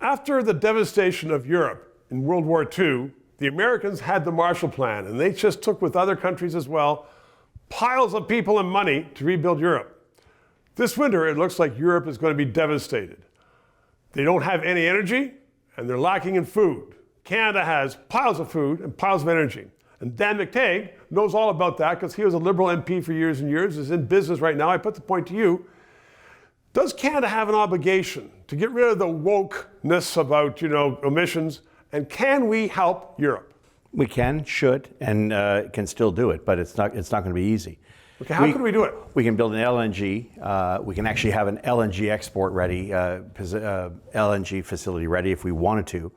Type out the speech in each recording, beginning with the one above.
After the devastation of Europe in World War II, the Americans had the Marshall Plan, and they just took with other countries as well, piles of people and money to rebuild Europe. This winter, it looks like Europe is going to be devastated. They don't have any energy, and they're lacking in food. Canada has piles of food and piles of energy. And Dan McTeague knows all about that because he was a Liberal MP for years and years, is in business right now. I put the point to you. Does Canada have an obligation to get rid of the wokeness about, emissions, and can we help Europe? We can, should, and can still do it, but it's not going to be easy. Okay, how can we do it? We can build an LNG. We can actually have an LNG export ready, LNG facility ready if we wanted to,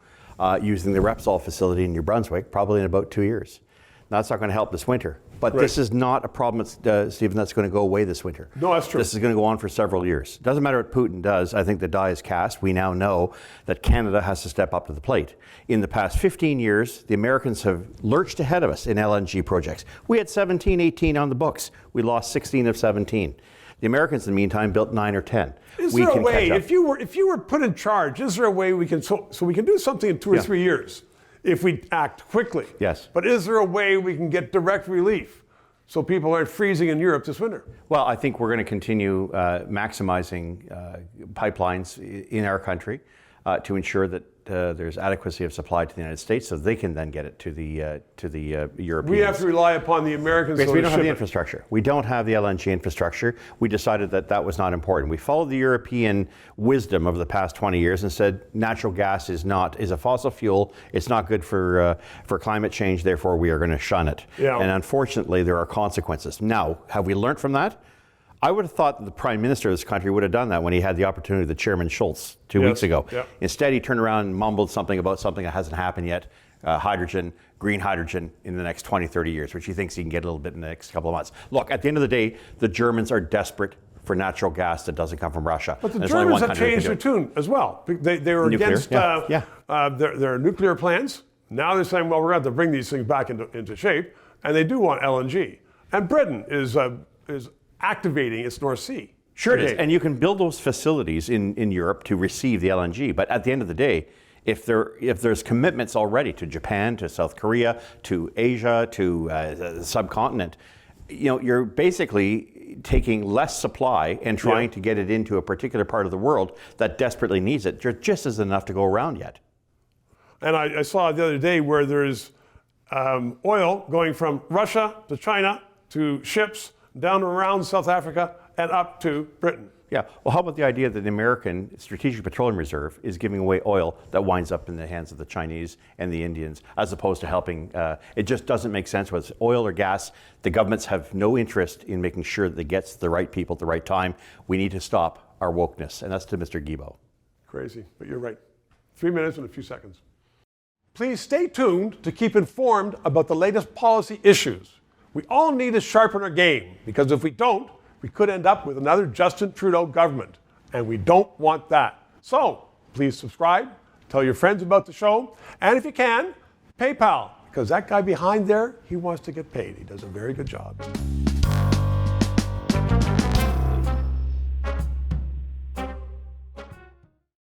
using the Repsol facility in New Brunswick, probably in about 2 years. Now, that's not going to help this winter. But right. This is not a problem, Stephen, that's going to go away this winter. No, that's true. This is going to go on for several years. It doesn't matter what Putin does. I think the die is cast. We now know that Canada has to step up to the plate. In the past 15 years, the Americans have lurched ahead of us in LNG projects. We had 17, 18 on the books. We lost 16 of 17. The Americans, in the meantime, built 9 or 10. Is there a way, if you were put in charge, is there a way we can, so we can do something in 2 or 3 years? If we act quickly. Yes. But is there a way we can get direct relief so people aren't freezing in Europe this winter? Well, I think we're going to continue maximizing pipelines in our country to ensure that there's adequacy of supply to the United States, so they can then get it to the Europeans. We have to rely upon the Americans. Because we don't have the infrastructure. We don't have the LNG infrastructure. We decided that was not important. We followed the European wisdom of the past 20 years and said natural gas is a fossil fuel. It's not good for climate change. Therefore, we are going to shun it. Yeah. And unfortunately, there are consequences. Now, have we learned from that? I would have thought that the Prime Minister of this country would have done that when he had the opportunity with Chairman Schultz 2 weeks ago. Yep. Instead, he turned around and mumbled something about something that hasn't happened yet, hydrogen, green hydrogen in the next 20, 30 years, which he thinks he can get a little bit in the next couple of months. Look, at the end of the day, the Germans are desperate for natural gas that doesn't come from Russia. But the Germans have changed their tune as well. They were nuclear, against their nuclear plans. Now they're saying, well, we're going to have to bring these things back into shape, and they do want LNG. And Britain is activating its North Sea. Sure it is. And you can build those facilities in Europe to receive the LNG. But at the end of the day, if there's commitments already to Japan, to South Korea, to Asia, to the subcontinent, you're basically taking less supply and trying to get it into a particular part of the world that desperately needs it. There just isn't enough to go around yet. And I saw the other day where there's oil going from Russia to China to ships down around South Africa and up to Britain. Yeah, well, how about the idea that the American Strategic Petroleum Reserve is giving away oil that winds up in the hands of the Chinese and the Indians, as opposed to helping? It just doesn't make sense. Whether it's oil or gas, the governments have no interest in making sure that it gets to the right people at the right time. We need to stop our wokeness, and that's to Mr. Guilbeault. Crazy, but you're right. 3 minutes and a few seconds. Please stay tuned to keep informed about the latest policy issues. We all need to sharpen our game, because if we don't, we could end up with another Justin Trudeau government, and we don't want that. So please subscribe, tell your friends about the show, and if you can, PayPal, because that guy behind there, he wants to get paid. He does a very good job.